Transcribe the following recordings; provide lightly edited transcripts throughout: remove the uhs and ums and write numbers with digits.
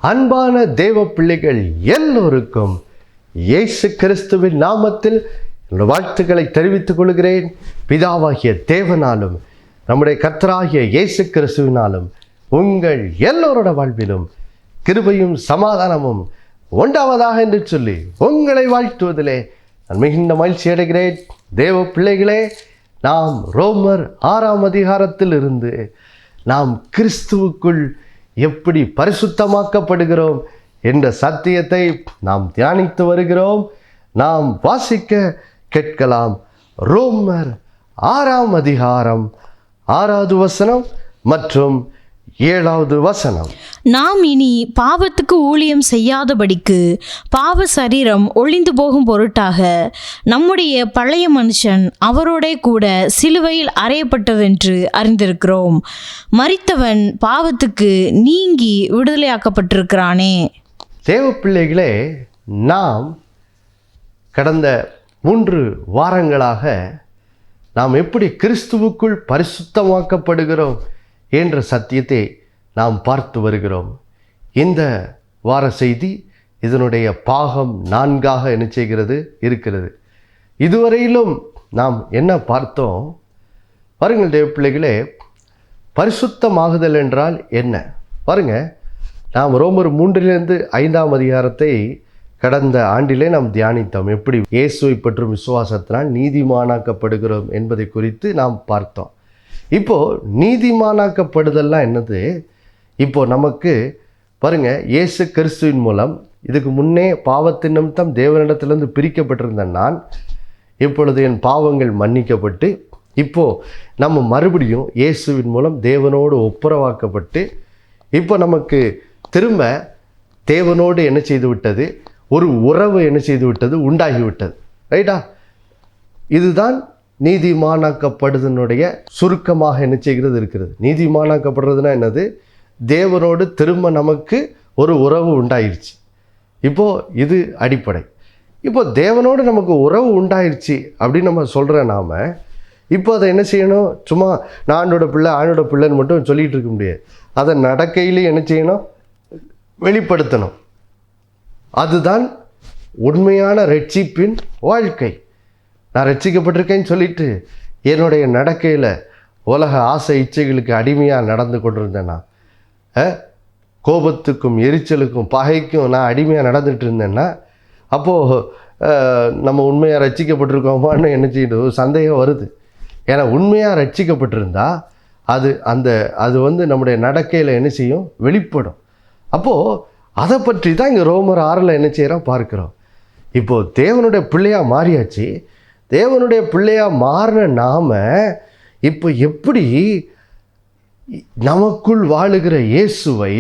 அன்பான தேவ பிள்ளைகள் எல்லோருக்கும் இயேசு கிறிஸ்துவின் நாமத்தில் வாழ்த்துக்களை தெரிவித்துக் கொள்கிறேன். பிதாவாகிய தேவனாலும் நம்முடைய கர்த்தராகிய இயேசு கிறிஸ்துவினாலும் உங்கள் எல்லோரோட வாழ்விலும் கிருபையும் சமாதானமும் உண்டாவதாக என்று சொல்லி உங்களை வாழ்த்துவதிலே நான் மிகுந்த மகிழ்ச்சி அடைகிறேன். தேவ பிள்ளைகளே, நாம் ரோமர் 6ஆம் அதிகாரத்தில் இருந்து நாம் கிறிஸ்துவுக்குள் எப்படி பரிசுத்தமாக்கப்படுகிறோம் என்ற சத்தியத்தை நாம் தியானித்து வருகிறோம். நாம் வாசிக்க கேட்கலாம். ரோமர் 6ஆம் அதிகாரம் 6வது வசனம் மற்றும் 7வது வசனம். நாம் இனி பாவத்துக்கு ஊழியம் செய்யாதபடிக்கு பாவ சரீரம் ஒழிந்து போகும் பொருட்டாக நம்முடைய பழைய மனுஷன் அவரோட கூட சிலுவையில் அறையப்பட்டதென்று அறிந்திருக்கிறோம். மரித்தவன் பாவத்துக்கு நீங்கி விடுதலையாக்கப்பட்டிருக்கிறானே. தேவ பிள்ளைகளே, நாம் கடந்த 3 வாரங்களாக நாம் எப்படி கிறிஸ்துவுக்குள் பரிசுத்தமாக்கப்படுகிறோம் என்ற சத்தியத்தை நாம் பார்த்து வருகிறோம். இந்த வார செய்தி இதனுடைய பாகம் 4ஆக என்ன செய்கிறது இருக்கிறது. இதுவரையிலும் நாம் என்ன பார்த்தோம் பாருங்கள் தேவ பிள்ளைகளே. பரிசுத்தமாகுதல் என்றால் என்ன பாருங்க. நாம் ரோமர் 3லிருந்து 5ஆம் அதிகாரத்தை கடந்த ஆண்டிலே நாம் தியானித்தோம். எப்படி இயேசுவை பற்றும் விசுவாசத்தினால் நீதிமானாக்கப்படுகிறோம் என்பதை குறித்து நாம் பார்த்தோம். இப்போது நீதிமானாக்கப்படுதல்லாம் என்னது? இப்போது நமக்கு பாருங்கள், இயேசு கிறிஸ்துவின் மூலம் இதுக்கு முன்னே பாவத்தின் நிமித்தம் தேவனிடத்திலிருந்து பிரிக்கப்பட்டிருந்த நான் இப்பொழுது என் பாவங்கள் மன்னிக்கப்பட்டு இப்போது நம்ம மறுபடியும் இயேசுவின் மூலம் தேவனோடு ஒப்புரவாக்கப்பட்டு இப்போ நமக்கு திரும்ப தேவனோடு என்ன செய்து விட்டது? ஒரு உறவு என்ன செய்து விட்டது? உண்டாகிவிட்டது. ரைட்டா? இதுதான் நீதிமானாக்கப்படுதனுடைய சுருக்கமாக என்ன செய்கிறது இருக்கிறது. நீதிமானாக்கப்படுறதுனா என்னது? தேவனோடு திரும்ப நமக்கு ஒரு உறவு உண்டாயிருச்சு. இப்போது இது அடிப்படை. இப்போ தேவனோடு நமக்கு உறவு உண்டாயிருச்சு அப்படின்னு நம்ம சொல்கிற நாம் இப்போ அதை என்ன செய்யணும்? சும்மா நான் ஆண்டோட பிள்ளைன்னு மட்டும் சொல்லிகிட்டு இருக்க முடியாது. அதை நடக்கையிலே என்ன செய்யணும்? வெளிப்படுத்தணும். அதுதான் உண்மையான ரட்சிப்பின் வாழ்க்கை. நான் ரட்சிக்கப்பட்டிருக்கேன்னு சொல்லிட்டு என்னுடைய நடக்கையில் உலக ஆசை இச்சைகளுக்கு அடிமையாக நடந்து கொண்டிருந்தேன்னா, கோபத்துக்கும் எரிச்சலுக்கும் பகைக்கும் நான் அடிமையாக நடந்துகிட்டு இருந்தேன்னா, அப்போது நம்ம உண்மையாக ரட்சிக்கப்பட்டிருக்கோமான்னு என்ன செய்யுது? சந்தேகம் வருது. ஏன்னா உண்மையாக ரட்சிக்கப்பட்டிருந்தா அது நம்முடைய நடக்கையில் என்ன செய்யும்? வெளிப்படும். அப்போது அதை பற்றி தான் இங்கே ரோமர் 6ல் என்ன செய்கிறோம் பார்க்குறோம். இப்போது தேவனுடைய பிள்ளையாக மாறியாச்சு. தேவனுடைய பிள்ளையாக மாறின நாம் இப்போ எப்படி நமக்குள் வாழுகிற இயேசுவை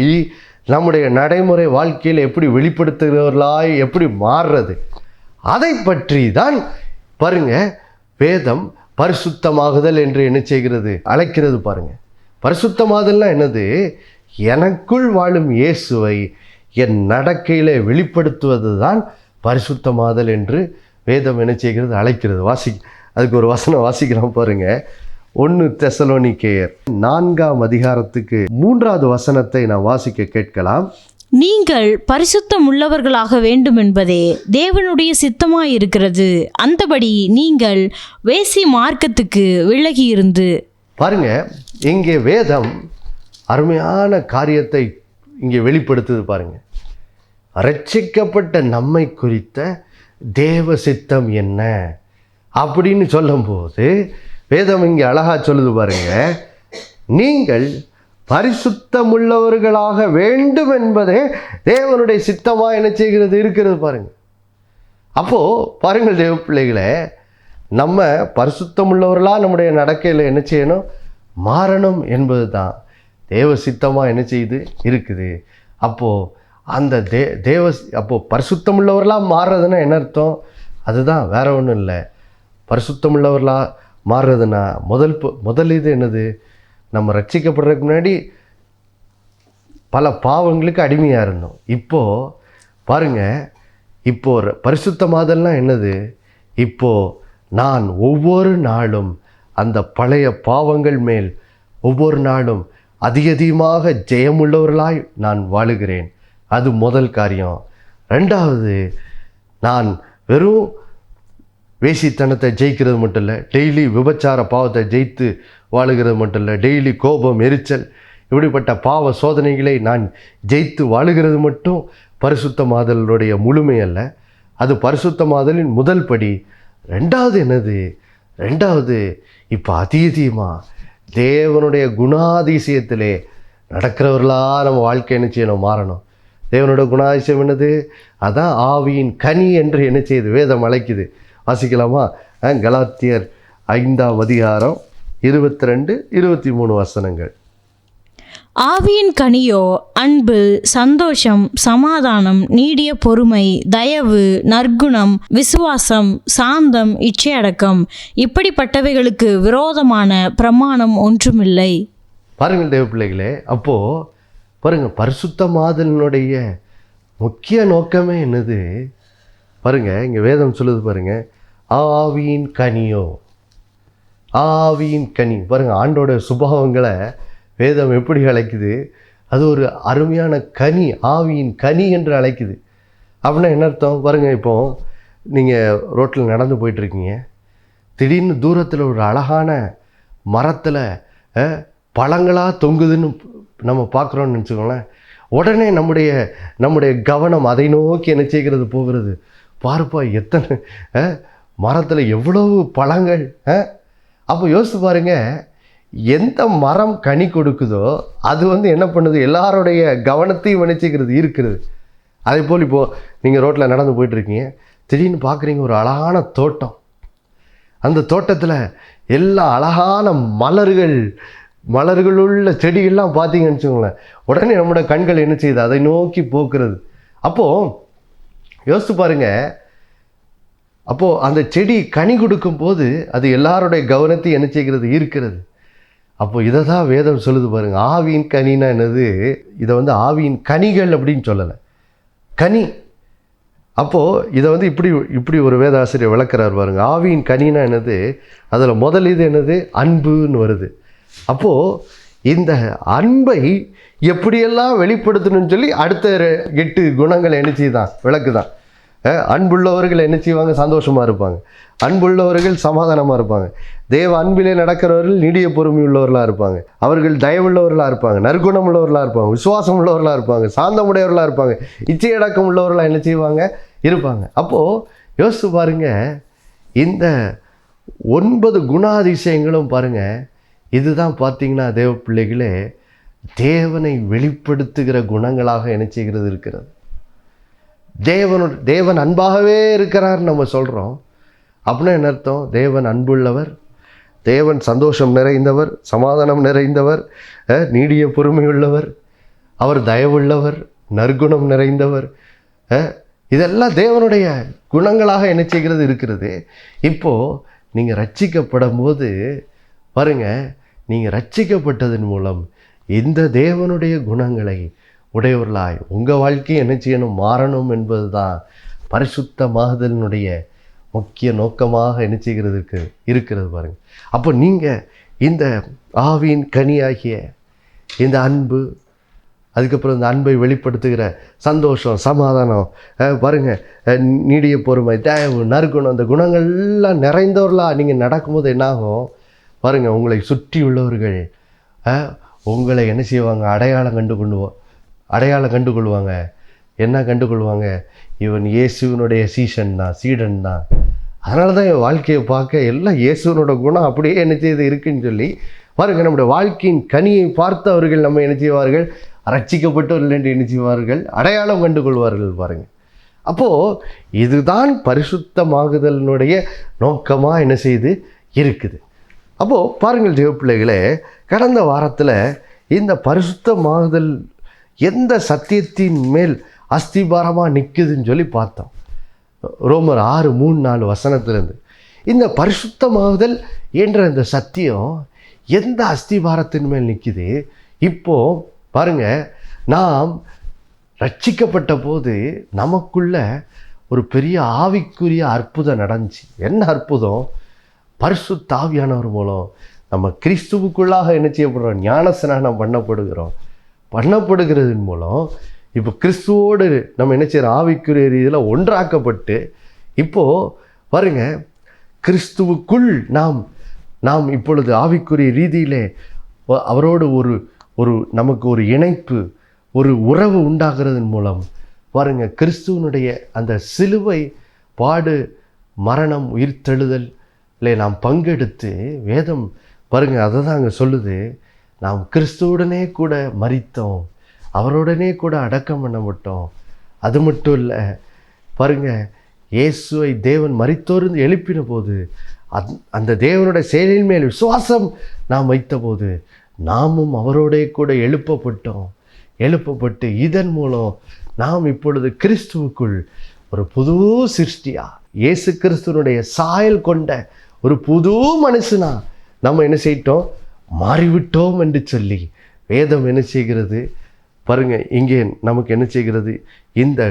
நம்முடைய நடைமுறை வாழ்க்கையில் எப்படி வெளிப்படுத்துகிறவர்களாய் எப்படி மாறுறது, அதை பற்றி தான் பாருங்க வேதம் பரிசுத்தமாகுதல் என்று என்ன செய்கிறது? அழைக்கிறது. பாருங்க, பரிசுத்தமாகுதல்னா என்னது? எனக்குள் வாழும் இயேசுவை என் நடக்கையில் வெளிப்படுத்துவது தான் பரிசுத்தமாதல் என்று வேதம் என்ன செய்கிறது? அழைக்கிறது. அதுக்கு ஒரு வசனம் வாசிக்கலாம் பாருங்க. 1 தெசலோனிக்கேயர் 4ஆம் அதிகாரத்துக்கு 3வது வசனத்தை நான் வாசிக்க கேட்கலாம். நீங்கள் பரிசுத்தம் உள்ளவர்களாக வேண்டும் என்பதே தேவனுடைய சித்தமாயிருக்கிறது. அந்தபடி நீங்கள் வேசி மார்க்கத்துக்கு விலகி இருந்து. பாருங்க, இங்கே வேதம் அருமையான காரியத்தை இங்கே வெளிப்படுத்துது. பாருங்க, ரட்சிக்கப்பட்ட நம்மை குறித்த தேவ சித்தம் என்ன அப்படின்னு சொல்லும்போது வேதம் இங்கே அழகா சொல்லுது. பாருங்க, நீங்கள் பரிசுத்தமுள்ளவர்களாக வேண்டும் என்பதே தேவனுடைய சித்தமாக என்ன செய்கிறது? இருக்கிறது. பாருங்க, அப்போது பாருங்கள் தேவ பிள்ளைகளே, நம்ம பரிசுத்தமுள்ளவர்களாக நம்முடைய நடக்கையில் என்ன செய்யணும்? மாறணும் என்பது தான் தேவ சித்தமாக என்ன செய்யுது? இருக்குது. அப்போது அந்த அப்போது பரிசுத்தமுள்ளவர்களாக மாறுறதுன்னா என்ன அர்த்தம்? அதுதான், வேற ஒன்றும் இல்லை. பரிசுத்தமுள்ளவர்களாக மாறுறதுன்னா முதல் இது என்னது? நம்ம ரட்சிக்கப்படுறதுக்கு முன்னாடி பல பாவங்களுக்கு அடிமையாக இருந்தோம். இப்போது பாருங்கள், இப்போது பரிசுத்தமாதல்னா என்னது? இப்போது நான் ஒவ்வொரு நாளும் அந்த பழைய பாவங்கள் மேல் ஒவ்வொரு நாளும் அதிகமாக ஜெயமுள்ளவர்களாய் நான் வாழுகிறேன். அது முதல் காரியம். ரெண்டாவது, நான் வெறும் வேசித்தனத்தை ஜெயிக்கிறது மட்டும் இல்லை, டெய்லி விபச்சார பாவத்தை ஜெயித்து வாழுகிறது மட்டும் இல்லை, டெய்லி கோபம், எரிச்சல், இப்படிப்பட்ட பாவ சோதனைகளை நான் ஜெயித்து வாழுகிறது மட்டும் பரிசுத்தமாதலுடைய முழுமை அல்ல. அது பரிசுத்தமாதலின் முதல் படி. ரெண்டாவது என்னது? ரெண்டாவது, இப்போ அதிகமாக தேவனுடைய குணாதிசயத்திலே நடக்கிறவர்களாக நம்ம வாழ்க்கை என்ன செய்யணும்? மாறணும். தேவனோட குணாதிசயம் என்னது? அதான் ஆவியின் கனி என்று என்ன செய்யுது? வேதம் அழைக்குது. வாசிக்கலாமா? கலாத்தியர் 5ஆம் அதிகாரம் 22, 23 வசனங்கள். ஆவியின் கனியோ அன்பு, சந்தோஷம், சமாதானம், நீடிய பொறுமை, தயவு, நற்குணம், விசுவாசம், சாந்தம், இச்சையடக்கம். இப்படிப்பட்டவைகளுக்கு விரோதமான பிரமாணம் ஒன்றுமில்லை. பாருங்கள் தேவ பிள்ளைகளே, அப்போது பாருங்கள், பரிசுத்தமாதலினுடைய முக்கிய நோக்கமே என்னது? பாருங்கள், இங்கே வேதம் சொல்லுது பாருங்கள், ஆவியின் கனியோ. ஆவியின் கனி. பாருங்கள், ஆண்டோட சுபாவங்களை வேதம் எப்படி அழைக்குது? அது ஒரு அருமையான கனி, ஆவியின் கனி என்று அழைக்குது. அப்படின்னா என்ன அர்த்தம்? பாருங்கள், இப்போ நீங்கள் ரோட்டில் நடந்து போயிட்டுருக்கீங்க, திடீர்னு தூரத்தில் ஒரு அழகான மரத்தில் பழங்களாக தொங்குதுன்னு நம்ம பார்க்குறோன்னு நினச்சிக்கோங்களேன். உடனே நம்முடைய கவனம் அதை நோக்கி என்ன செய்கிறது? போகிறது. பாருப்பா, எத்தனை மரத்தில் எவ்வளவு பழங்கள். அப்போ யோசித்து பாருங்கள், எந்த மரம் கனி கொடுக்குதோ அது என்ன பண்ணுது? எல்லாருடைய கவனத்தையும் நினச்சிக்கிறது, இருக்கிறது. அதே போல் இப்போது நீங்கள் ரோட்டில் நடந்து போயிட்டுருக்கீங்க, திடீர்னு பார்க்குறீங்க ஒரு அழகான தோட்டம். அந்த தோட்டத்தில் எல்லா அழகான மலர்களுள்ள செடிகள்லாம் பார்த்தீங்கன்னு வச்சுக்கோங்களேன், உடனே நம்மளோட கண்கள் என்ன செய்யுது? அதை நோக்கி போக்குறது. அப்போது யோசித்து பாருங்கள், அப்போது அந்த செடி கனி கொடுக்கும் போது அது எல்லாருடைய கவனத்தையும் என்ன செய்கிறது? இருக்கிறது. அப்போது இதை தான் வேதம் சொல்லுது பாருங்கள். ஆவியின் கனினா என்னது? இதை ஆவியின் கனிகள் அப்படின்னு சொல்லலை, கனி. அப்போது இதை இப்படி ஒரு வேதாசிரியர் விளக்குறார் பாருங்க. ஆவியின் கனினா என்னது? அதில் முதல் இது என்னது? அன்புன்னு வருது. அப்போது இந்த அன்பை எப்படியெல்லாம் வெளிப்படுத்தணும்னு சொல்லி அடுத்த 8 குணங்கள் என்ன செய்தான்? விளக்கு தான். அன்புள்ளவர்கள் என்ன செய்வாங்க? சந்தோஷமாக இருப்பாங்க. அன்புள்ளவர்கள் சமாதானமாக இருப்பாங்க. தேவ அன்பிலே நடக்கிறவர்கள் நீடிய பொறுமை உள்ளவர்களாக இருப்பாங்க. அவர்கள் தயவுள்ளவர்களாக இருப்பாங்க. நற்குணம் உள்ளவர்களாக இருப்பாங்க. விசுவாசம் உள்ளவர்களாக இருப்பாங்க. சாந்தமுடையவர்களாக இருப்பாங்க. இச்சையடக்கம் உள்ளவர்களாக என்ன செய்வாங்க? இருப்பாங்க. அப்போது யோசித்து பாருங்கள், இந்த 9 குணாதிசயங்களும் பாருங்கள், இதுதான் பார்த்தீங்கன்னா தேவ பிள்ளைகளே, தேவனை வெளிப்படுத்துகிற குணங்களாக என்ன செய்கிறது? இருக்கிறது. தேவன் அன்பாகவே இருக்கிறார் நம்ம சொல்கிறோம். அப்படின்னா என்ன அர்த்தம்? தேவன் அன்புள்ளவர், தேவன் சந்தோஷம் நிறைந்தவர், சமாதானம் நிறைந்தவர், நீடிய பொறுமையுள்ளவர், அவர் தயவுள்ளவர், நற்குணம் நிறைந்தவர். இதெல்லாம் தேவனுடைய குணங்களாக என்ன செய்கிறது? இருக்கிறது. இப்போது நீங்கள் ரட்சிக்கப்படும் போது பாருங்கள், நீங்கள் ரட்சிக்கப்பட்டதன் மூலம் இந்த தேவனுடைய குணங்களை உடையவர்களாய் உங்கள் வாழ்க்கையை என்ன செய்யணும்? மாறணும் என்பது தான் பரிசுத்தமாகுதலினுடைய முக்கிய நோக்கமாக என்ன செய்கிறது? இருக்கிறது பாருங்கள். அப்போ நீங்கள் இந்த ஆவியின் கனியாகிய இந்த அன்பு, அதுக்கப்புறம் இந்த அன்பை வெளிப்படுத்துகிற சந்தோஷம், சமாதானம், பாருங்கள், நீடிய பொறுமை, தயவு, நற்குணம், அந்த குணங்கள்லாம் நிறைந்தவர்களாக நீங்கள் நடக்கும்போது என்னாகும்? பாருங்கள், உங்களை சுற்றி உள்ளவர்கள் உங்களை என்ன செய்வாங்க? அடையாளம் கண்டுகொள்வாங்க. என்ன கண்டுகொள்வாங்க? இவன் இயேசுவனுடைய சீடன் தான். அதனால தான் என் வாழ்க்கையை பார்க்க எல்லாம் இயேசுவனோட குணம் அப்படியே என்ன செய்து இருக்குன்னு சொல்லி பாருங்கள், நம்முடைய வாழ்க்கையின் கனியை பார்த்து அவர்கள் நம்ம என்ன செய்வார்கள்? ரட்சிக்கப்பட்டவர்கள் என்று என்ன செய்வார்கள்? அடையாளம் கண்டுகொள்வார்கள் பாருங்கள். அப்போது இதுதான் பரிசுத்தமாகுதலினுடைய நோக்கமாக என்ன செய்து இருக்குது. அப்போது பாருங்கள் தேவ பிள்ளைகளே, கடந்த வாரத்தில் இந்த பரிசுத்தமாகுதல் எந்த சத்தியத்தின் மேல் அஸ்திபாரமாக நிற்குதுன்னு சொல்லி பார்த்தோம். ரோமர் 6:3-4 வசனத்திலிருந்து இந்த பரிசுத்தமாகுதல் என்ற இந்த சத்தியம் எந்த அஸ்திபாரத்தின் மேல் நிற்குது? இப்போது பாருங்கள், நாம் ரட்சிக்கப்பட்ட போது நமக்குள்ள ஒரு பெரிய ஆவிக்குரிய அற்புதம் நடந்துச்சு. என்ன அற்புதம்? பரிசுத்த ஆவியானவர் மூலம் நம்ம கிறிஸ்துவுக்குள்ளாக என்ன செய்யப்படுறோம்? ஞானஸ்நானம் பண்ணப்படுகிறதின் மூலம் இப்போ கிறிஸ்துவோடு நம்ம என்ன செய்கிறோம், ஆவிக்குரிய ரீதியில் ஒன்றாக்கப்பட்டு இப்போது பாருங்க, கிறிஸ்துவுக்குள் நாம் இப்பொழுது ஆவிக்குரிய ரீதியிலே அவரோடு ஒரு நமக்கு ஒரு இணைப்பு, ஒரு உறவு உண்டாகிறதன் மூலம் பாருங்க, கிறிஸ்துவனுடைய அந்த சிலுவை பாடு, மரணம், உயிர்த்தெழுதலில் நாம் பங்கெடுத்து, வேதம் பாருங்க அதை தான் அங்கே சொல்லுது, நாம் கிறிஸ்துவுடனே கூட மரித்தோம், அவருடனே கூட அடக்கம் பண்ணப்பட்டோம். அது மட்டும் இல்லை பாருங்க, இயேசுவை தேவன் மரித்தோர்ந்து எழுப்பின போது அந்த தேவனுடைய செயலின் மேல் விசுவாசம் நாம் வைத்தபோது நாமும் அவரோடே கூட எழுப்பப்பட்டு இதன் மூலம் நாம் இப்பொழுது கிறிஸ்துவுக்குள் ஒரு புது சிருஷ்டியா, இயேசு கிறிஸ்துவனுடைய சாயல் கொண்ட ஒரு புது மனுஷனா நம்ம என்ன செய்யிட்டோம், மாறிவிட்டோம் என்று சொல்லி வேதம் என்ன செய்கிறது பாருங்க. இங்கே நமக்கு என்ன செய்கிறது, இந்த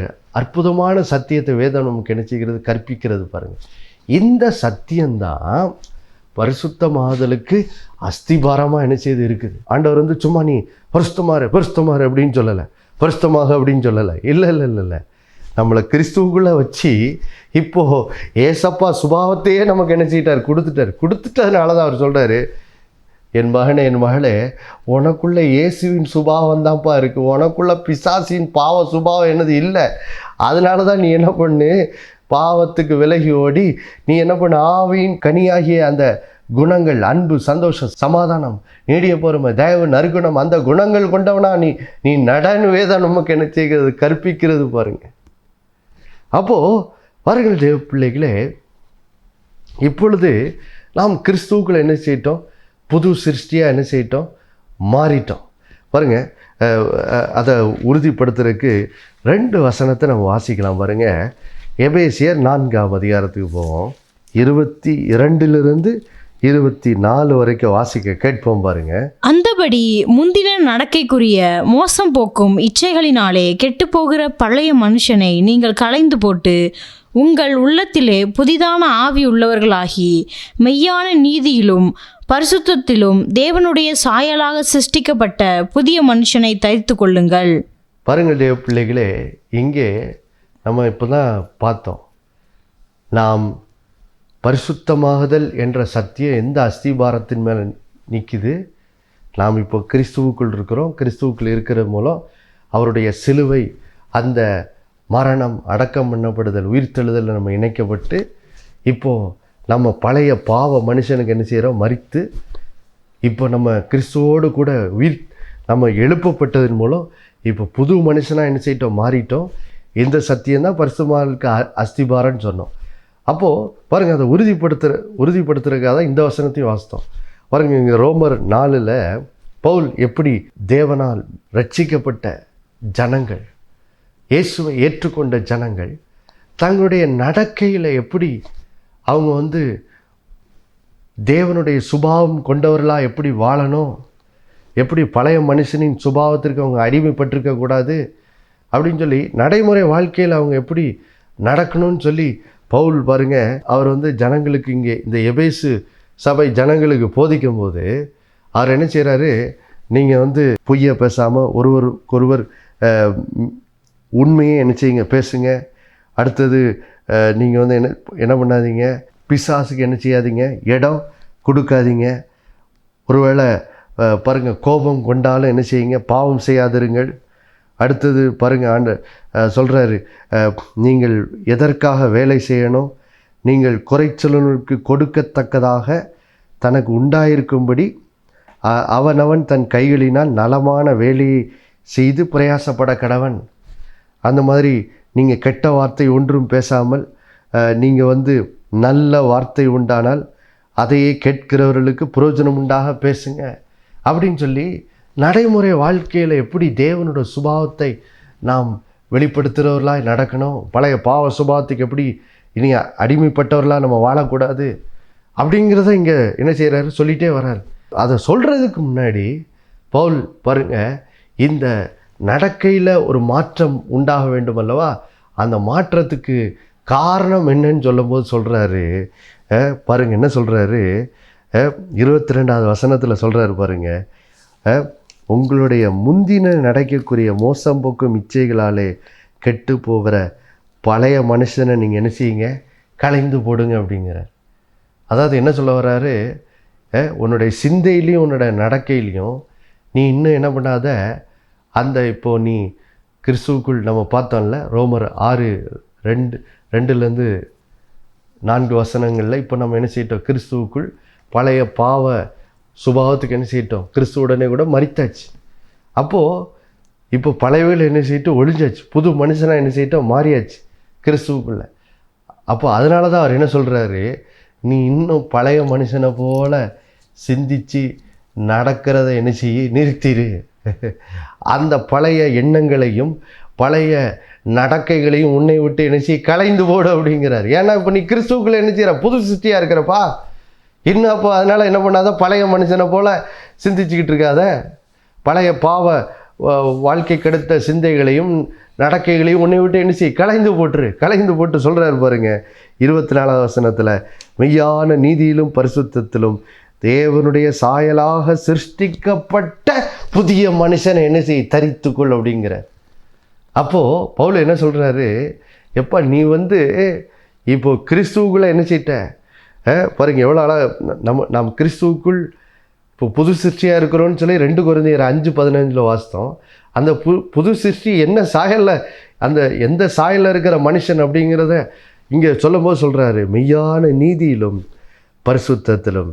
அற்புதமான சத்தியத்தை வேதம் நமக்கு என்ன செய்கிறது, கற்பிக்கிறது பாருங்க. இந்த சத்தியம்தான் பரிசுத்தமாதலுக்கு அஸ்திபாரமாக என்ன செய்து இருக்குது. ஆண்டவர் சும்மா நீ பரிசுத்தமாறு அப்படின்னு சொல்லலை, பரிசுத்தமாக அப்படின்னு சொல்லலை. இல்லை, நம்மளை கிறிஸ்துவுக்குள்ளே வச்சு இப்போது ஏசப்பா சுபாவத்தையே நமக்கு என்ன செய்யிட்டார், கொடுத்துட்டதுனால தான் அவர் சொல்கிறாரு, என் மகனே, என் மகளே, உனக்குள்ளே இயேசுவின் சுபாவம் தான்ப்பா இருக்குது, உனக்குள்ளே பிசாசின் பாவ சுபாவம் என்னது இல்லை. அதனால தான் நீ என்ன பண்ணு, பாவத்துக்கு விலகி ஓடி நீ என்ன பண்ண, ஆவியின் கனியாகிய அந்த குணங்கள், அன்பு, சந்தோஷம், சமாதானம், நீடிய பொறுமை, தயவு, நற்குணம், அந்த குணங்கள் கொண்டவனா நீ நடனு வேதம் நமக்கு என்ன செய்கிறது, கற்பிக்கிறது பாருங்க. அப்போது பாருங்கள் தேவ பிள்ளைகளே, இப்பொழுது நாம் கிறிஸ்துவுக்குள்ள என்ன செய்யிட்டோம், புது சிருஷ்டியாக என்ன செய்யிட்டோம், மாறிட்டோம் பாருங்க. அதை உறுதிப்படுத்துறதுக்கு 2 வசனத்தை நம்ம வாசிக்கலாம் பாருங்க. எபேசியர் 4ஆம் அதிகாரத்துக்கு போவோம். 22 24 வரைக்கும் வாசிக்க கேட்போம் பாருங்க. அந்தபடி முந்தின நடக்கைக்குரிய மோசம் போக்கும் இச்சைகளினாலே கெட்டுப்போகிற பழைய மனுஷனை நீங்கள் களைந்து போட்டு உங்கள் உள்ளத்திலே புதிதான ஆவி உள்ளவர்களாகி மெய்யான நீதியிலும் பரிசுத்தத்திலும் தேவனுடைய சாயலாக சிருஷ்டிக்கப்பட்ட புதிய மனுஷனை தரித்து கொள்ளுங்கள். பாருங்கள் தேவ பிள்ளைகளே, இங்கே நம்ம இப்போ தான் பார்த்தோம், நாம் பரிசுத்தமாகுதல் என்ற சத்தியம் எந்த அஸ்திபாரத்தின் மேலே நிற்குது, நாம் இப்போ கிறிஸ்துவுக்குள் இருக்கிறோம். கிறிஸ்துவுக்குள் இருக்கிற மூலம் அவருடைய சிலுவை, அந்த மரணம், அடக்கம் பண்ணப்படுதல், உயிர்த்தெழுதல் நம்ம இணைக்கப்பட்டு இப்போது நம்ம பழைய பாவ மனுஷனுக்கு என்ன செய்கிறோம், மரித்து இப்போ நம்ம கிறிஸ்துவோடு கூட நம்ம எழுப்பப்பட்டதன் மூலம் இப்போ புது மனுஷனாக என்ன செய்யிட்டோம், மாறிட்டோம். இந்த சத்தியம்தான் பரிசுத்தமானதுக்கு அஸ்திபாரம்னு சொன்னோம். அப்போது பாருங்கள், அதை உறுதிப்படுத்துறதுக்காக தான் இந்த வசனத்தையும் வாசித்தோம் பாருங்கள். இங்கே ரோமர் 4 பவுல் எப்படி தேவனால் ரட்சிக்கப்பட்ட ஜனங்கள், இயேசுவை ஏற்றுக்கொண்ட ஜனங்கள் தங்களுடைய நடக்கையில் எப்படி அவங்க தேவனுடைய சுபாவம் கொண்டவர்களாக எப்படி வாழணும், எப்படி பழைய மனுஷனின் சுபாவத்திற்கு அவங்க அடிமைப்பட்டிருக்கக்கூடாது அப்படின்னு சொல்லி நடைமுறை வாழ்க்கையில் அவங்க எப்படி நடக்கணும்னு சொல்லி பவுல் பாருங்க, அவர் ஜனங்களுக்கு இங்கே இந்த எபேசு சபை ஜனங்களுக்கு போதிக்கும் போது அவர் என்ன செய்கிறாரு, நீங்கள் பொய்யை பேசாமல் ஒருவருக்கொருவர் உண்மையே என்ன செய்யுங்க, பேசுங்க. அடுத்தது நீங்கள் என்ன பண்ணாதீங்க, பிசாசுக்கு என்ன செய்யாதீங்க, இடம் கொடுக்காதீங்க. ஒருவேளை பாருங்கள், கோபம் கொண்டாலும் என்ன செய்யுங்க, பாவம் செய்யாதிருங்கள். அடுத்தது பாருங்கள், சொல்கிறாரு, நீங்கள் எதற்காக வேலை செய்யணும், நீங்கள் குறைச்சலனுக்கு கொடுக்கத்தக்கதாக தனக்கு உண்டாயிருக்கும்படி அவனவன் தன் கைகளினால் நலமான வேலையை செய்து பிரயாசப்பட கடவன். அந்த மாதிரி நீங்கள் கெட்ட வார்த்தை ஒன்றும் பேசாமல் நீங்கள் நல்ல வார்த்தை உண்டானால் அதையே கேட்கிறவர்களுக்கு பிரயோஜனம் உண்டாக பேசுங்க அப்படின்னு சொல்லி நடைமுறை வாழ்க்கையில் எப்படி தேவனோட சுபாவத்தை நாம் வெளிப்படுத்துகிறவர்களாக நடக்கணும், பழைய பாவ சுபாவத்துக்கு எப்படி இனி அடிமைப்பட்டவர்களாக நம்ம வாழக்கூடாது அப்படிங்கிறத இங்கே என்ன செய்கிறாரு, சொல்லிகிட்டே வர்றார். அதை சொல்கிறதுக்கு முன்னாடி பவுல் பாருங்க, இந்த நடக்கையில் ஒரு மாற்றம் உண்டாக வேண்டும் அல்லவா, அந்த மாற்றத்துக்கு காரணம் என்னன்னு சொல்லும்போது சொல்கிறாரு பாருங்கள், என்ன சொல்கிறாரு, 22வது வசனத்தில் சொல்கிறாரு பாருங்கள், உங்களுடைய முந்தின நடக்கக்கூடிய மோசம் போக்கும் இச்சைகளாலே கெட்டு போகிற பழைய மனுஷனை நீங்கள் என்ன செய்யுங்க, களைந்து போடுங்க அப்படிங்கிறார். அதாவது என்ன சொல்ல வர்றாரு, உன்னுடைய சிந்தையிலையும் உன்னோட நடக்கையிலையும் நீ இன்னும் என்ன பண்ணாத, அந்த இப்போது நீ கிறிஸ்துவுக்குள் நம்ம பார்த்தோம்ல, ரோமர் 6:2-4 வசனங்களில் இப்போ நம்ம என்ன செய்யிட்டோம், கிறிஸ்துவுக்குள் பழைய பாவ சுபாவத்துக்கு என்ன செய்யிட்டோம், கிறிஸ்துவுடனே கூட மரித்தாச்சு. அப்போது இப்போ பழையவையில் என்ன செய்யிட்டோம், ஒழிஞ்சாச்சு, புது மனுஷனாக என்ன செய்யிட்டோம், மாறியாச்சு கிறிஸ்துவுக்குள்ளே. அப்போ அதனால தான் அவர் என்ன சொல்கிறாரு, நீ இன்னும் பழைய மனுஷனை போல் சிந்தித்து நடக்கிறத என்ன செய்ய, நிறுத்திடு. அந்த பழைய எண்ணங்களையும் பழைய நடக்கைகளையும் உன்னை விட்டு என்ன செய்ய, களைந்து போடு அப்படிங்கிறார். ஏன்னா இப்போ நீ கிறிஸ்துவுக்குள்ளே என்ன செய்கிற, புது சிருஷ்டியாக இருக்கிறப்பா. இன்னும் அப்போ அதனால் என்ன பண்ணாத, பழைய மனுஷனை போல் சிந்திச்சுக்கிட்டு இருக்காத. பழைய பாவ வாழ்க்கை கெடுத்த சிந்தைகளையும் நடக்கைகளையும் உன்னை விட்டு என்ன செய்ய, களைந்து போட்டு சொல்கிறாரு பாருங்க 24வது வசனத்தில், மெய்யான நீதியிலும் பரிசுத்தத்திலும் தேவனுடைய சாயலாக சிருஷ்டிக்கப்பட்ட புதிய மனுஷனை என்ன செய்ய, தரித்துக்கொள் அப்படிங்கிற. அப்போது பவுல் என்ன சொல்கிறாரு, எப்போ நீ இப்போ கிறிஸ்துவுக்குள்ளே என்ன செய்யிட்ட பாருங்க, எவ்வளோ அழகாக நம்ம கிறிஸ்துவுக்குள் இப்போ புது சிருஷ்டியாக இருக்கிறோன்னு சொல்லி 2 கொரிந்தியர் 5:15 வாசித்தோம். அந்த புது சிருஷ்டி என்ன சாயலில், அந்த எந்த சாயலில் இருக்கிற மனுஷன் அப்படிங்கிறத இங்கே சொல்லும்போது சொல்கிறாரு, மெய்யான நீதியிலும் பரிசுத்தத்திலும்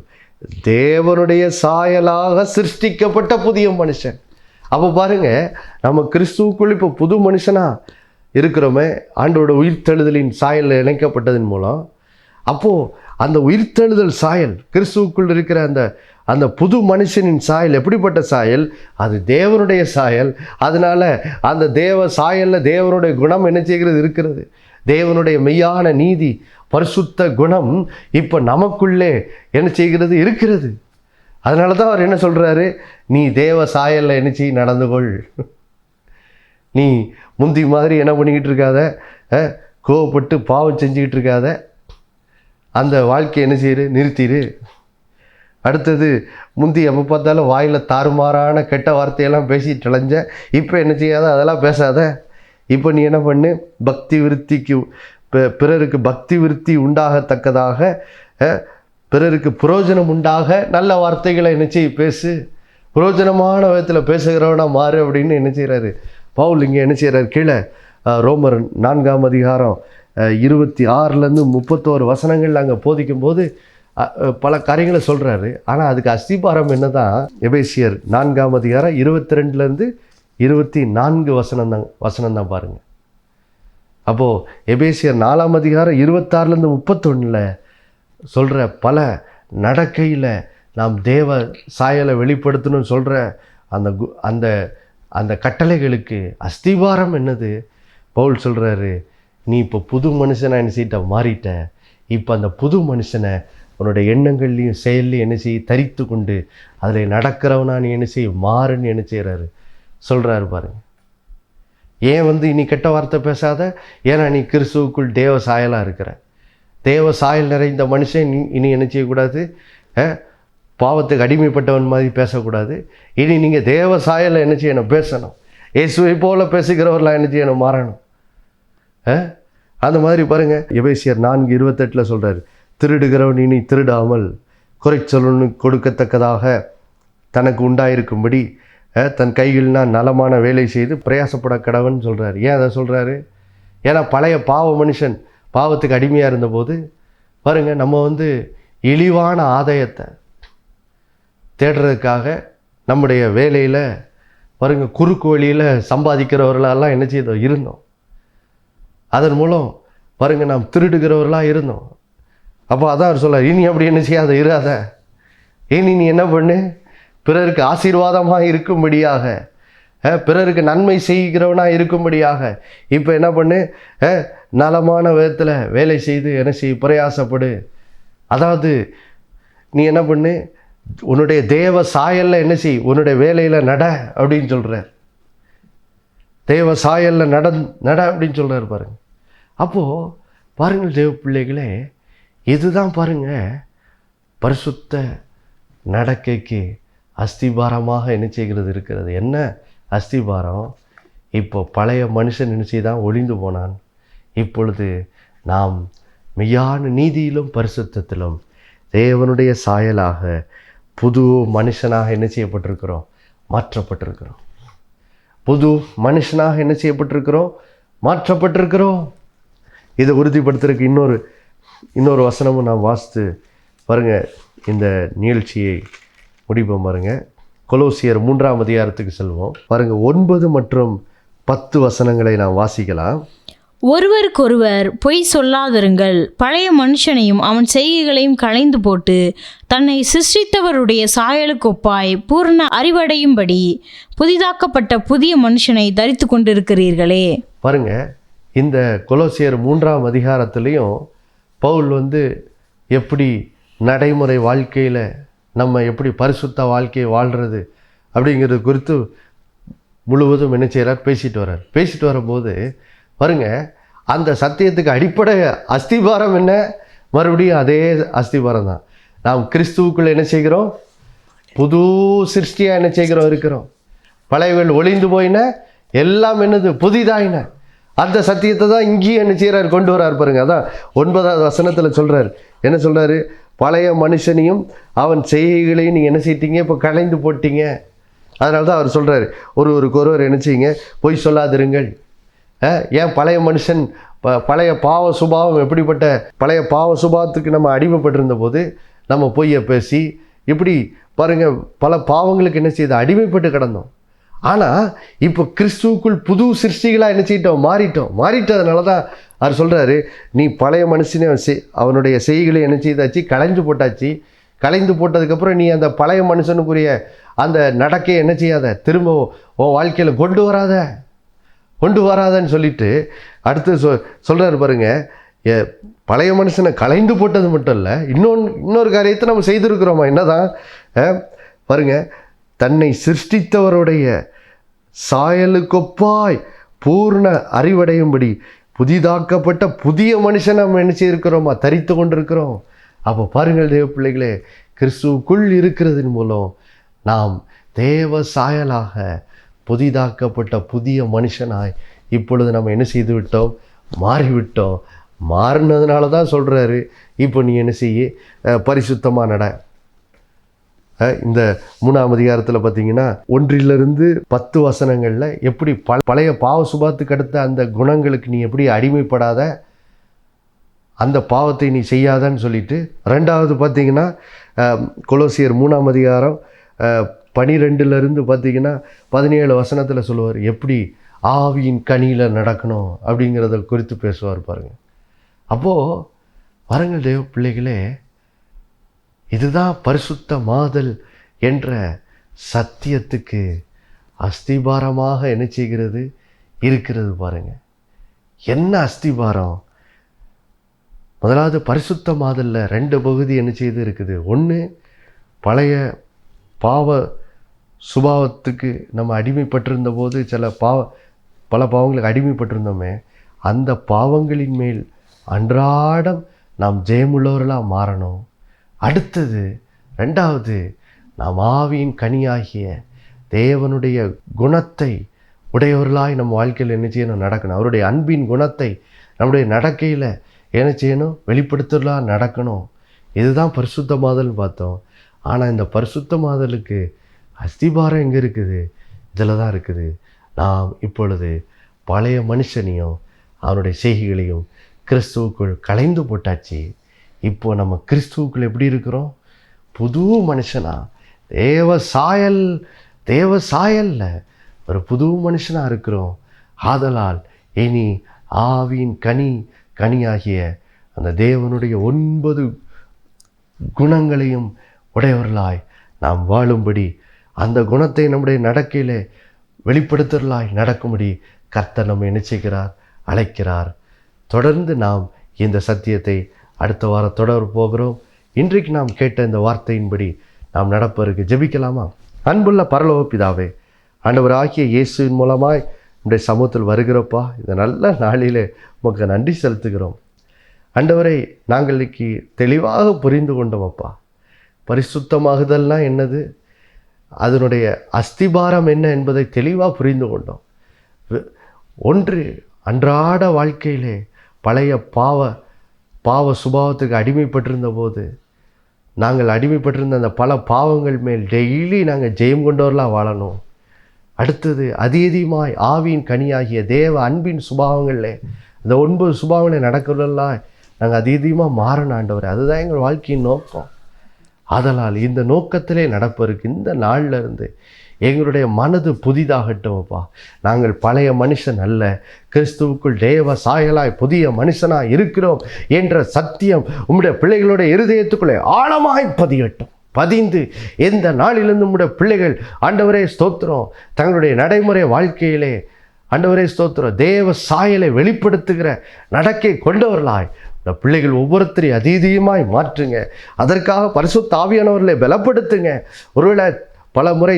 தேவனுடைய சாயலாக சிருஷ்டிக்கப்பட்ட புதிய மனுஷன். அப்போ பாருங்கள், நம்ம கிறிஸ்துவுக்குள் இப்போ புது மனுஷனாக இருக்கிறோமே, ஆண்டோட உயிர்த்தெழுதலின் சாயலில் இணைக்கப்பட்டதன் மூலம். அப்போது அந்த உயிர்த்தெழுதல் சாயல், கிறிஸ்துவுக்குள் இருக்கிற அந்த புது மனுஷனின் சாயல் எப்படிப்பட்ட சாயல், அது தேவனுடைய சாயல். அதனால் அந்த தேவ சாயலில் தேவனுடைய குணம் என்ன செய்கிறது, இருக்கிறது. தேவனுடைய மெய்யான நீதி பரிசுத்த குணம் இப்போ நமக்குள்ளே என்ன செய்கிறது, இருக்கிறது. அதனால தான் அவர் என்ன சொல்கிறாரு, நீ தேவ சாயலில் என்ன செய்ய, நடந்து கொள். நீ முந்தி மாதிரி என்ன பண்ணிக்கிட்டு இருக்காத, கோவப்பட்டு பாவம் செஞ்சுக்கிட்டு இருக்காத, அந்த வாழ்க்கையை என்ன செய்யுது, நிறுத்திடு. அடுத்தது, முந்தி எப்போ பார்த்தாலும் வாயில் தாறுமாறான கெட்ட வார்த்தையெல்லாம் பேசிட்டு அலைஞ்ச, இப்போ என்ன செய்யாத, அதெல்லாம் பேசாத. இப்போ நீ என்ன பண்ணு, பக்தி விருத்திக்கு பிறருக்கு பக்தி விருத்தி உண்டாகத்தக்கதாக, பிறருக்கு புரோஜனம் உண்டாக நல்ல வார்த்தைகளை என்ன செய்ய, பேசு. புரோஜனமான விதத்தில் பேசுகிறவனா மாறு அப்படின்னு என்ன செய்கிறாரு பவுல். இங்கே என்ன செய்கிறார், கீழே ரோமர் 4:26-31 வசனங்கள் அங்கே போதிக்கும் போது பல காரியங்களை சொல்கிறாரு. ஆனால் அதுக்கு அஸ்திபாரம் என்ன தான், எபேசியர் 4:22-24 வசனம் தான் பாருங்கள். அப்போது எபேசியர் 4:26-26-31 சொல்கிற பல நடக்கையில் நாம் தேவ சாயலை வெளிப்படுத்தணும்னு சொல்கிற அந்த கட்டளைகளுக்கு அஸ்திபாரம் என்னது, பவுல் சொல்கிறாரு, நீ இப்போ புது மனுஷனாக என்ன செய்யிட்ட, மாறிட்ட. இப்போ அந்த புது மனுஷனை உன்னோட எண்ணங்கள்லையும் செயல்லையும் என்ன செய்ய, தரித்து கொண்டு அதில் நடக்கிறவனா நீ என்ன செய்ய, மாறுன்னு என்ன செய்கிறாரு சொல்கிறாரு பாருங்கள். ஏன் இனி கெட்ட வார்த்தை பேசாத, ஏன்னா நீ கிறிஸ்துவுக்குள் தேவ சாயலாக இருக்கிற. தேவ சாயல் நிறைந்த மனுஷன் இனி என்ன செய்யக்கூடாது, பாவத்துக்கு அடிமைப்பட்டவன் மாதிரி பேசக்கூடாது. இனி நீங்கள் தேவ சாயலில் என்ன செய்யணும், பேசணும். இயேசுவை போல பேசுகிறவர்களாக என்ன செய்யணும், மாறணும். அந்த மாதிரி பாருங்கள், எபேசியர் 4:28 சொல்கிறாரு, திருடுகிறவன் இனி திருடாமல் குறைச்சொல்லுன்னு கொடுக்கத்தக்கதாக தனக்கு உண்டாயிருக்கும்படி தன் கைகளினால் நலமான வேலை செய்து பிரயாசப்பட கடவன் சொல்கிறார். ஏன் அதை சொல்கிறாரு, ஏன்னா பழைய பாவ மனுஷன் பாவத்துக்கு அடிமையாக இருந்தபோது பாருங்கள், நம்ம இழிவான ஆதாயத்தை தேடுறதுக்காக நம்முடைய வேலையில் பாருங்கள் குறுக்கு வழியில் சம்பாதிக்கிறவர்களெல்லாம் என்ன செய்தோம், இருந்தோம். அதன் மூலம் பாருங்கள் நாம் திருடுகிறவர்களாக இருந்தோம். அப்போ அதான் அவர் சொல்கிறார், இனி அப்படி என்ன செய்யாத, இராத. இனி நீ என்ன பண்ணு, பிறருக்கு ஆசீர்வாதமாக இருக்கும்படியாக, பிறருக்கு நன்மை செய்கிறவனாக இருக்கும்படியாக இப்போ என்ன பண்ணு, நலமான விதத்தில் வேலை செய்து என்ன செய்ய, பிரயாசப்படு. அதாவது நீ என்ன பண்ணு, உன்னுடைய தேவ சாயலில் என்ன செய், உன்னுடைய வேலையில் நட அப்படின்னு சொல்கிறார். தேவ சாயலில் நட அப்படின்னு சொல்கிறார் பாருங்க. அப்போது பாருங்கள் தேவ பிள்ளைகளே, இதுதான் பாருங்கள் பரிசுத்த நடக்கைக்கு அஸ்திபாரமாக என்ன செய்கிறது இருக்கிறது. என்ன அஸ்திபாரம்? இப்போ பழைய மனுஷன் என்ன செய்தான்? ஒளிந்து போனான். இப்பொழுது நாம் மெய்யான நீதியிலும் பரிசுத்தத்திலும் தேவனுடைய சாயலாக புது மனுஷனாக என்ன செய்யப்பட்டிருக்கிறோம்? மாற்றப்பட்டிருக்கிறோம். புது மனுஷனாக என்ன செய்யப்பட்டிருக்கிறோம்? மாற்றப்பட்டிருக்கிறோம். இதை உறுதிப்படுத்துறதுக்கு இன்னொரு வசனமும் நான் வாசித்து பாருங்க, இந்த நிகழ்ச்சியை முடிப்போம். பாருங்க, கொலோசியர் 3ஆம் அதிகாரத்துக்கு செல்வோம். பாருங்க, 9 மற்றும் 10 வசனங்களை நாம் வாசிக்கலாம். ஒருவருக்கொருவர் பொய் சொல்லாதிருங்கள். பழைய மனுஷனையும் அவன் செய்கைகளையும் களைந்து போட்டு தன்னை சிருஷ்டித்தவருடைய சாயலுக்கொப்பாய் பூர்ண அறிவடையும்படி புதிதாக்கப்பட்ட புதிய மனுஷனை தரித்து கொண்டிருக்கிறீர்களே. பாருங்க, இந்த கொலோசியர் 3ஆம் அதிகாரத்திலையும் பவுல் எப்படி நடைமுறை வாழ்க்கையில் நம்ம எப்படி பரிசுத்த வாழ்க்கையை வாழ்கிறது அப்படிங்கிறது குறித்து முழுவதும் என்ன செய்கிறார்? பேசிட்டு வரும்போது பாருங்க, அந்த சத்தியத்துக்கு அடிப்படை அஸ்திபாரம் என்ன? மறுபடியும் அதே அஸ்திபாரம் தான். நாம் கிறிஸ்துவுக்குள்ள என்ன செய்கிறோம்? புது சிருஷ்டியாக என்ன செய்கிறோம்? இருக்கிறோம். பழையவர்கள் ஒளிந்து போயின, எல்லாம் என்னது? புதிதாயின. அந்த சத்தியத்தை தான் இங்கேயும் என்ன செய்கிறார்? கொண்டு வரார். பாருங்க, அதான் 9ஆவது வசனத்தில் சொல்கிறார். என்ன சொல்கிறாரு? பழைய மனுஷனையும் அவன் செய்கைகளையும் நீங்கள் என்ன செய்யிட்டீங்க? இப்போ களைந்து போட்டீங்க. அதனால தான் அவர் சொல்கிறார், ஒருவருக்கொருவர் என்ன செய்யுங்க? பொய் சொல்லாதிருங்கள். ஏன்? பழைய மனுஷன் பழைய பாவ சுபாவம் எப்படிப்பட்ட பழைய பாவ சுபாவத்துக்கு நம்ம அடிமைப்பட்டிருந்த போது நம்ம பொய்யை பேசி இப்படி பாருங்கள் பல பாவங்களுக்கு என்ன செய்து அடிமைப்பட்டு கிடந்தோம். ஆனால் இப்போ கிறிஸ்துவுக்குள் புது சிருஷ்டிகளாக என்ன செய்யிட்டோம்? மாறிட்டதுனால தான் அவர் சொல்கிறாரு, நீ பழைய மனுஷனே அவனுடைய செய்களை என்ன செய்தாச்சு? களைந்து போட்டாச்சு. களைந்து போட்டதுக்கப்புறம் நீ அந்த பழைய மனுஷனுக்குரிய அந்த நடக்கையை என்ன செய்யாத? திரும்ப உன் வாழ்க்கையில் கொண்டு வராதன்னு சொல்லிட்டு அடுத்து சொல்கிறாரு. பாருங்க, பழைய மனுஷனை களைந்து போட்டது மட்டும் இல்லை, இன்னொரு காரியத்தை நம்ம செய்திருக்கிறோமா? என்னதான்? பாருங்க, தன்னை சிருஷ்டித்தவருடைய சாயலுக்கொப்பாய் பூர்ண அறிவடையும்படி புதிதாக்கப்பட்ட புதிய மனுஷன் நம்ம என்ன செய்திருக்கிறோமா? தரித்து கொண்டிருக்கிறோம். அப்போ பாருங்கள் தேவ பிள்ளைகளே, கிறிஸ்துவுக்குள் இருக்கிறதின் மூலம் நாம் தேவ சாயலாக புதிதாக்கப்பட்ட புதிய மனுஷனாய் இப்பொழுது நம்ம என்ன செய்து விட்டோம்? மாறிவிட்டோம். மாறினதுனால தான் சொல்கிறாரு, இப்போ நீ என்ன செய்ய? பரிசுத்தமாக நட. இந்த 3ஆம் அதிகாரத்தில் பார்த்தீங்கன்னா 1 to 10 வசனங்களில் எப்படி பழைய பாவ சுபாத்துக்கு அடுத்த அந்த குணங்களுக்கு நீ எப்படி அடிமைப்படாத, அந்த பாவத்தை நீ செய்யாதன்னு சொல்லிட்டு, 2வது பார்த்தீங்கன்னா கொலோசியர் 3ஆம் அதிகாரம் 12 பார்த்தீங்கன்னா 17 வசனத்தில் சொல்லுவார், எப்படி ஆவியின் கனியில் நடக்கணும் அப்படிங்கிறத குறித்து பேசுவார். பாருங்கள், அப்போது பாருங்கள் தேவ பிள்ளைகளே, இதுதான் பரிசுத்த மாதல் என்ற சத்தியத்துக்கு அஸ்திபாரமாக என்ன செய்கிறது? இருக்கிறது. பாருங்க, என்ன அஸ்திபாரம்? முதலாவது பரிசுத்த மாதல்ல 2 பகுதி என்ன செய்து இருக்குது. ஒன்று, பழைய பாவ சுபாவத்துக்கு நம்ம அடிமைப்பட்டிருந்த போது பல பாவங்களுக்கு அடிமைப்பட்டிருந்தோமே, அந்த பாவங்களின் மேல் அன்றாடம் நாம் ஜெயமுள்ளவர்களாக மாறணும். அடுத்தது 2வது, நாம் ஆவியின் கனியாகிய தேவனுடைய குணத்தை உடையவர்களாய் நம்ம வாழ்க்கையில் என்ன செய்யணும்? நடக்கணும். அவருடைய அன்பின் குணத்தை நம்முடைய நடக்கையில் என்ன செய்யணும்? வெளிப்படுத்தலாம், நடக்கணும். இதுதான் பரிசுத்த மாதல்னு பார்த்தோம். ஆனால் இந்த பரிசுத்த மாதலுக்கு அஸ்திபாரம் எங்கே இருக்குது? இதில் தான் இருக்குது. நாம் இப்பொழுது பழைய மனுஷனையும் அவனுடைய செய்கைகளையும் கிறிஸ்துவுக்குள் களைந்து போட்டாச்சு. இப்போ நம்ம கிறிஸ்துவுக்குள் எப்படி இருக்கிறோம்? புது மனுஷனா, தேவ சாயல்ல ஒரு புது மனுஷனாக இருக்கிறோம். ஆதலால் இனி ஆவியின் கனியாகிய அந்த தேவனுடைய 9 குணங்களையும் உடையவர்களாய் நாம் வாழும்படி, அந்த குணத்தை நம்முடைய நடக்கையில் வெளிப்படுத்துவர்களாய் நடக்கும்படி கர்த்தர் நம்ம என்ன செய்கிறார்? அழைக்கிறார். தொடர்ந்து நாம் இந்த சத்தியத்தை அடுத்த வாரம் தொடர போகிறோம். இன்றைக்கு நாம் கேட்ட இந்த வார்த்தையின்படி நாம் நடப்பதற்கு ஜெபிக்கலாமா? அன்புள்ள பரலோக பிதாவே, ஆண்டவராகிய இயேசுவின் மூலமாய் நம்முடைய சமூகத்தில் வருகிறப்பா, இந்த நல்ல நாளிலே உமக்கு நன்றி செலுத்துகிறோம். ஆண்டவரை, நாங்கள் இன்னைக்கு தெளிவாக புரிந்து கொண்டோம் அப்பா. பரிசுத்தமாகுதல்னா என்னது? அதனுடைய அஸ்திபாரம் என்ன என்பதை தெளிவாக புரிந்து கொண்டோம். ஒன்று, அன்றாட வாழ்க்கையிலே பழைய பாவ சுபாவத்துக்கு அடிமைப்பட்டிருந்த போது நாங்கள் அடிமைப்பட்டிருந்த அந்த பல பாவங்கள் மேல் டெய்லி நாங்கள் ஜெயம் கொண்டவர்களாக வாழணும். அடுத்தது, அதிகமாய் ஆவியின் கனியாகிய தேவ அன்பின் சுபாவங்களில் இந்த 9 சுபாவங்களை நடக்கிறதெல்லாம் நாங்கள் அதிகமாக மாறணும் ஆண்டவரே. அதுதான் எங்கள் வாழ்க்கையின் நோக்கம். ஆதலால் இந்த நோக்கத்திலே நடப்பதற்கு இந்த நாளில் இருந்து எங்களுடைய மனது புதிதாகட்டும்ப்பா. நாங்கள் பழைய மனுஷன் அல்ல, கிறிஸ்துவுக்குள் தேவ சாயலாய் புதிய மனுஷனாய் இருக்கிறோம் என்ற சத்தியம் உம்முடைய பிள்ளைகளுடைய இருதயத்துக்குள்ளே ஆழமாய் பதிந்து எந்த நாளிலிருந்து உம்முடைய பிள்ளைகள் ஆண்டவரே ஸ்தோத்திரம் தங்களுடைய நடைமுறை வாழ்க்கையிலே ஆண்டவரே ஸ்தோத்திரம் தேவ சாயலை வெளிப்படுத்துகிற நடக்கை கொண்டவர்களாய் இந்த பிள்ளைகள் ஒவ்வொருத்தரையும் அதீதமாய் மாற்றுங்க. அதற்காக பரிசுத்த ஆவியானவர்களை பலப்படுத்துங்க. ஒருவேளை பல முறை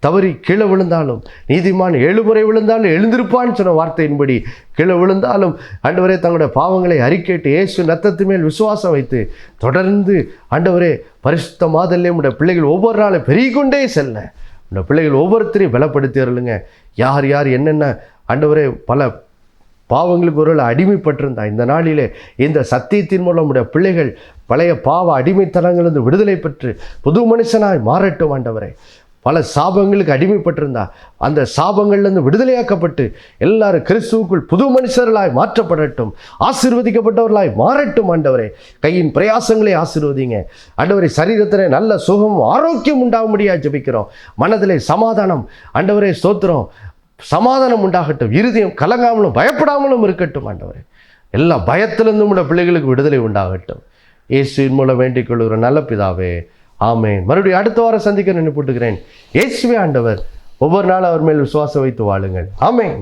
தவறி கீழே விழுந்தாலும், நீதிமான் 7 முறை விழுந்தாலும் எழுந்திருப்பான்னு சொன்ன வார்த்தையின்படி கீழே விழுந்தாலும் ஆண்டவரே தங்களுடைய பாவங்களை அறிக்கையிட்டு இயேசு இரத்தத்து மேல் விசுவாசம் வைத்து தொடர்ந்து ஆண்டவரே பரிசுத்த மாதல்லே உடைய பிள்ளைகள் ஒவ்வொரு நாளும் பெருகிக்கொண்டே செல்ல இந்த பிள்ளைகள் ஒவ்வொருத்தரையும் பலப்படுத்திடுங்க. யார் என்னென்ன ஆண்டவரே பல பாவங்களுக்கு ஒருவேளை அடிமைப்பட்டிருந்தா இந்த நாளிலே இந்த சத்தியத்தின் மூலம் உடைய பிள்ளைகள் பழைய பாவ அடிமைத்தனங்களிலிருந்து விடுதலை பெற்று புது மனுஷனாய் மாறட்டும் ஆண்டவரே. பல சாபங்களுக்கு அடிமைப்பட்டிருந்தா அந்த சாபங்கள்லேருந்து விடுதலையாக்கப்பட்டு எல்லாரும் கிறிஸ்துவுக்குள் புது மனுஷர்களாய் மாற்றப்படட்டும், ஆசீர்வதிக்கப்பட்டவர்களாய் மாறட்டும் ஆண்டவரே. கையின் பிரயாசங்களை ஆசீர்வதிங்க ஆண்டவரே. சரீரத்திலே நல்ல சுகம் ஆரோக்கியம் உண்டாகும்படியாக ஜெபிக்கிறோம். மனதிலே சமாதானம் ஆண்டவரே ஸ்தோத்திரம், சமாதானம் உண்டாகட்டும். இருதயம் கலங்காமலும் பயப்படாமலும் இருக்கட்டும் ஆண்டவரே. எல்லா பயத்திலிருந்தும் உடைய பிள்ளைகளுக்கு விடுதலை உண்டாகட்டும். இயேசுவின் மூலம் வேண்டிக் கொள்கிற நல்ல பிதாவே, ஆமேன். மறுபடியும் அடுத்த வாரம் சந்திக்க நினைப்பட்டுகிறேன். இயேசுவே ஆண்டவர். ஒவ்வொரு நாளும் அவர் மேல் விசுவாசம் வைத்து வாழுங்கள். ஆமேன்.